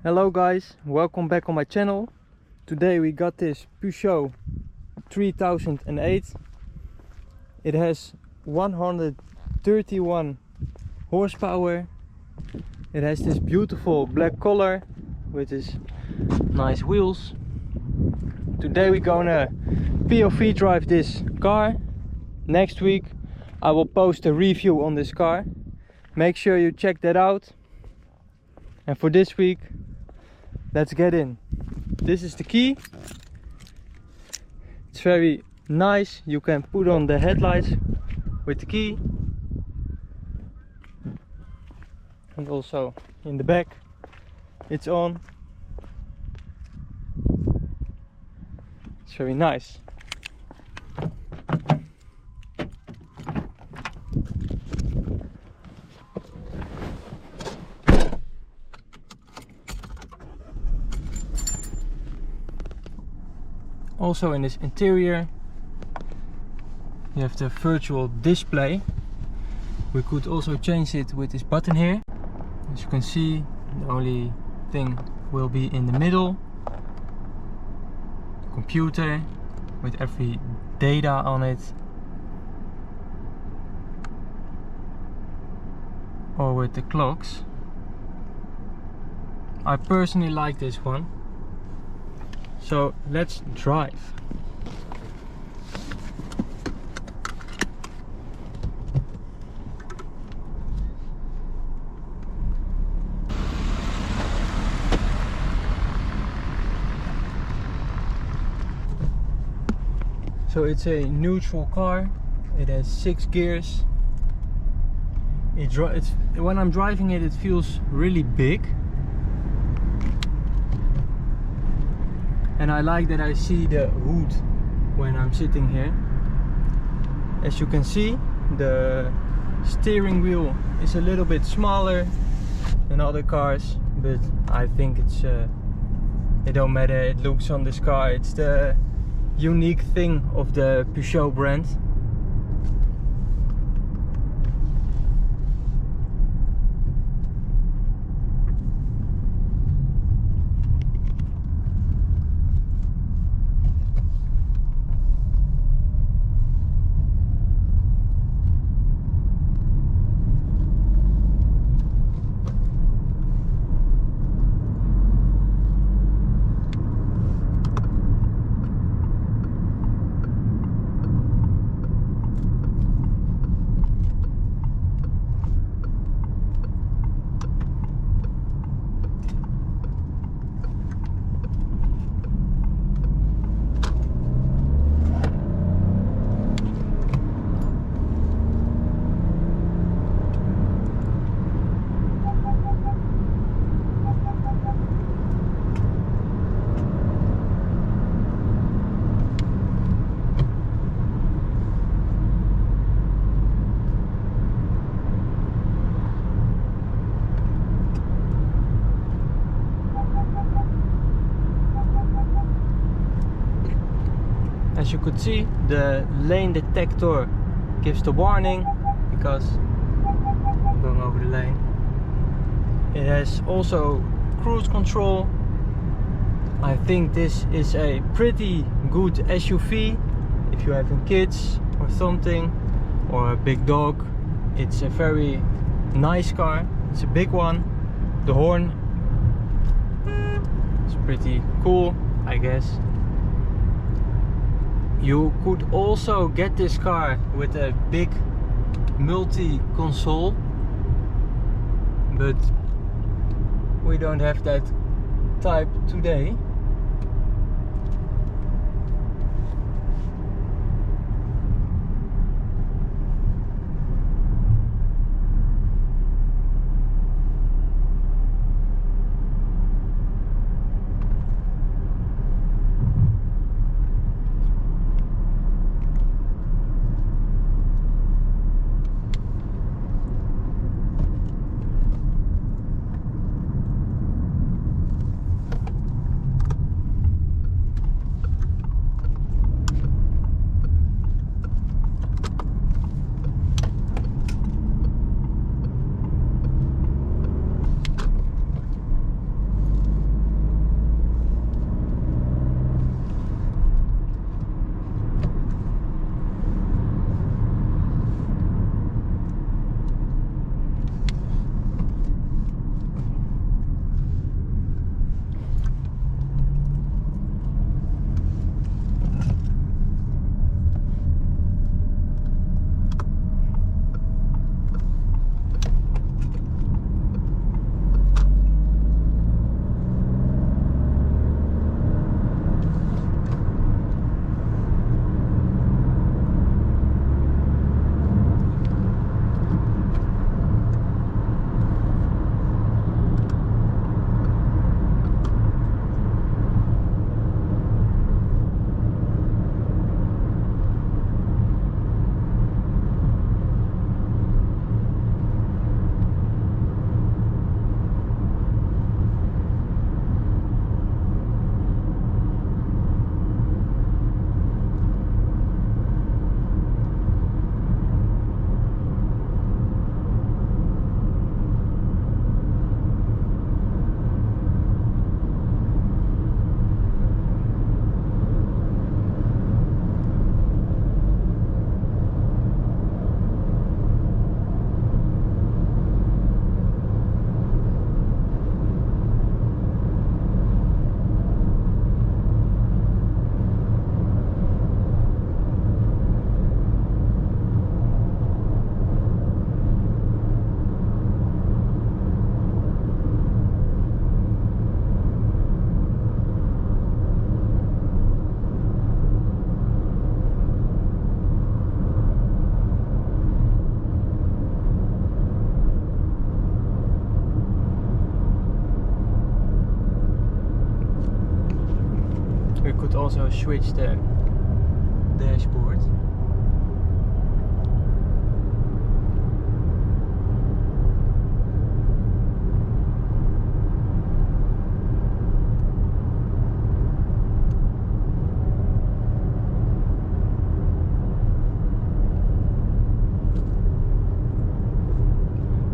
Hello guys, welcome back on my channel. Today we got this Peugeot 3008. It has 131 horsepower. It has this beautiful black color with this nice wheels. Today we're gonna POV drive this car. Next week I will post a review on this car. Make sure you check that out. And for this week, let's get in. This is the key. It's very nice. You can put on the headlights with the key. And also in the back, it's on. It's very nice. Also in this interior you have the virtual display. We could also change it with this button here. As you can see, the only thing will be in the middle. Computer with every data on it. Or with the clocks. I personally like this one. So let's drive. So it's a neutral car. It has 6 gears. When I'm driving it, it feels really big. And I like that I see the hood when I'm sitting here. As you can see, the steering wheel is a little bit smaller than other cars, but I think it don't matter. It looks on this car. It's the unique thing of the Peugeot brand. As you could see, the lane detector gives the warning because I'm going over the lane. It has also cruise control. I think this is a pretty good SUV if you're having kids or something, or a big dog. It's a very nice car. It's a big one. The horn is pretty cool, I guess. You could also get this car with a big multi-console, but we don't have that type today. could also switch the dashboard.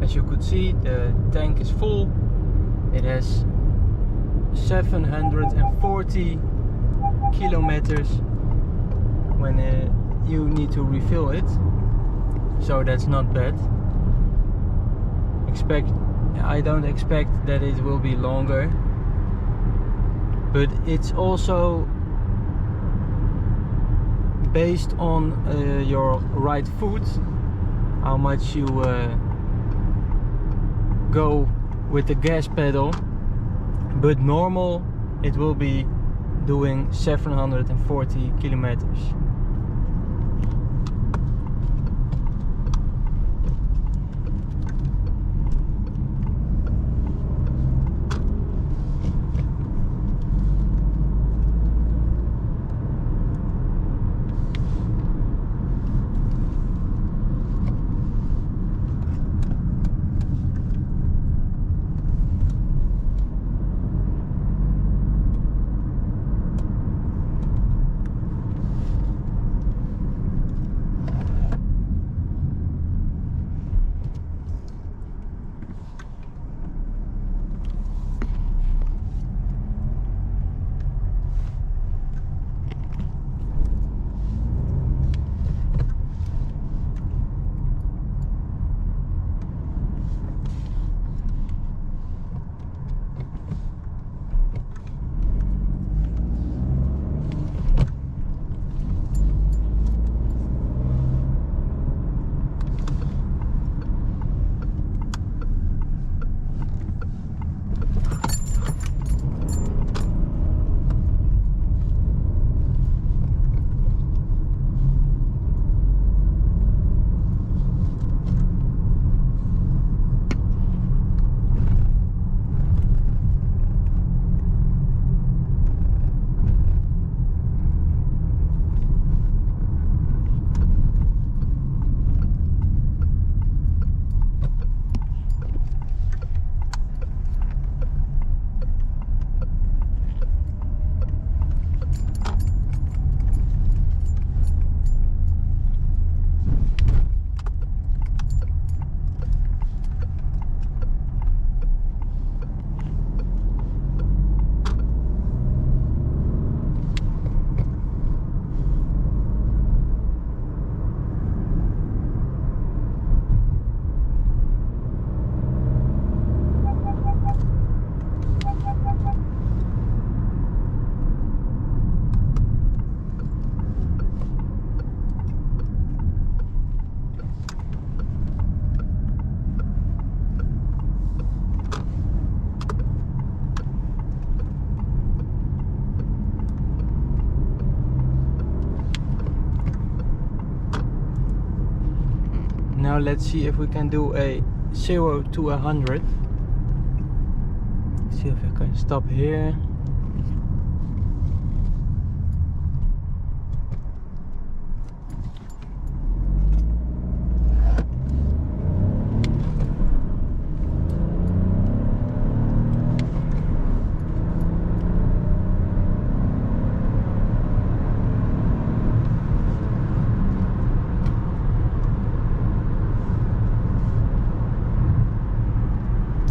As you could see, the tank is full. It has 740 kilometers when you need to refill it, so that's not bad. I don't expect that it will be longer, but it's also based on your right foot, how much you go with the gas pedal, but normal it will be doing 740 kilometers. Now let's see if we can do a 0 to 100. See if I can stop here.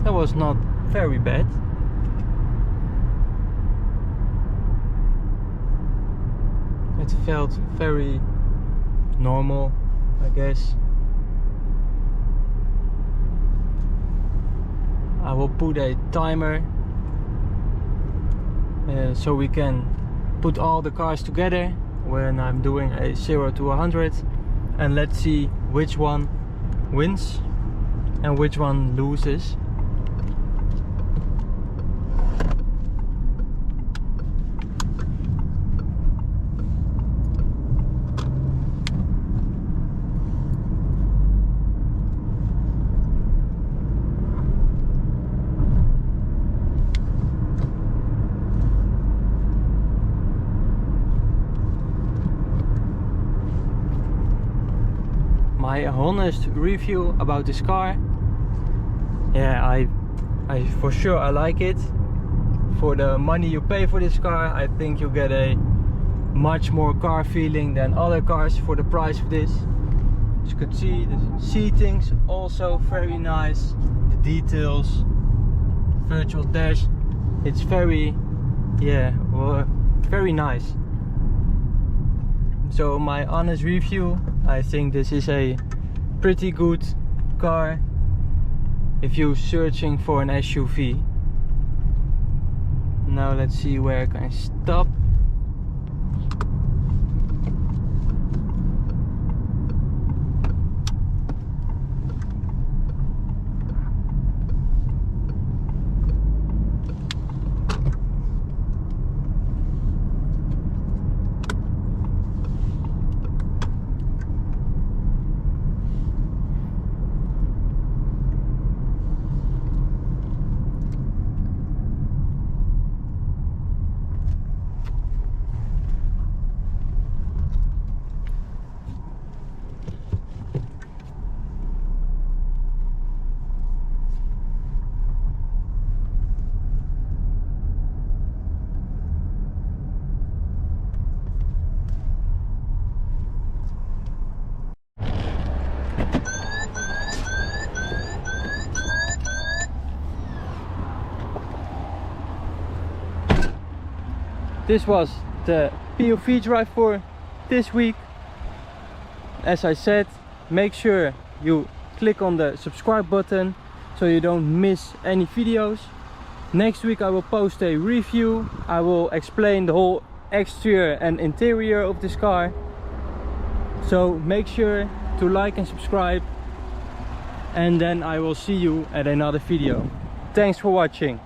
That was not very bad. It felt very normal, I guess. I will put a timer so we can put all the cars together when I'm doing a 0 to 100, and let's see which one wins and which one loses. my honest review about this car. Yeah, I for sure I like it. For the money you pay for this car, I think you get a much more car feeling than other cars for the price of this. As you can see, the seating's also very nice. The details, virtual dash, it's very, yeah, well, very nice. So my honest review, I think this is a pretty good car if you're searching for an SUV. Now let's see where I can stop. This was the POV drive for this week. As I said, make sure you click on the subscribe button so you don't miss any videos. Next week I will post a review. I will explain the whole exterior and interior of this car. So make sure to like and subscribe, and then I will see you at another video. Thanks for watching.